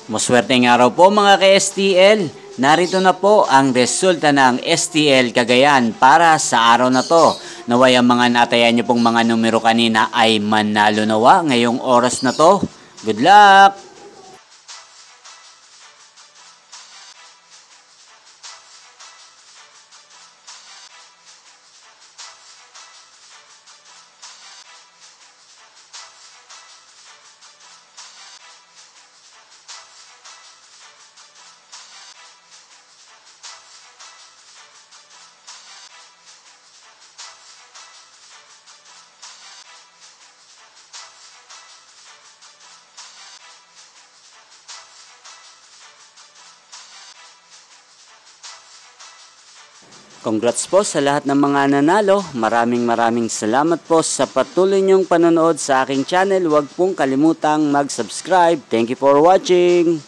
Maswerteng araw po mga ka-STL. Narito na po ang resulta ng STL Cagayan para sa araw na to. Naway ang mga natayan nyo pong mga numero kanina ay manalo nawa ngayong oras na to. Good luck! Congrats po sa lahat ng mga nanalo. Maraming salamat po sa patuloy niyong panonood sa aking channel. Huwag pong kalimutang mag-subscribe. Thank you for watching.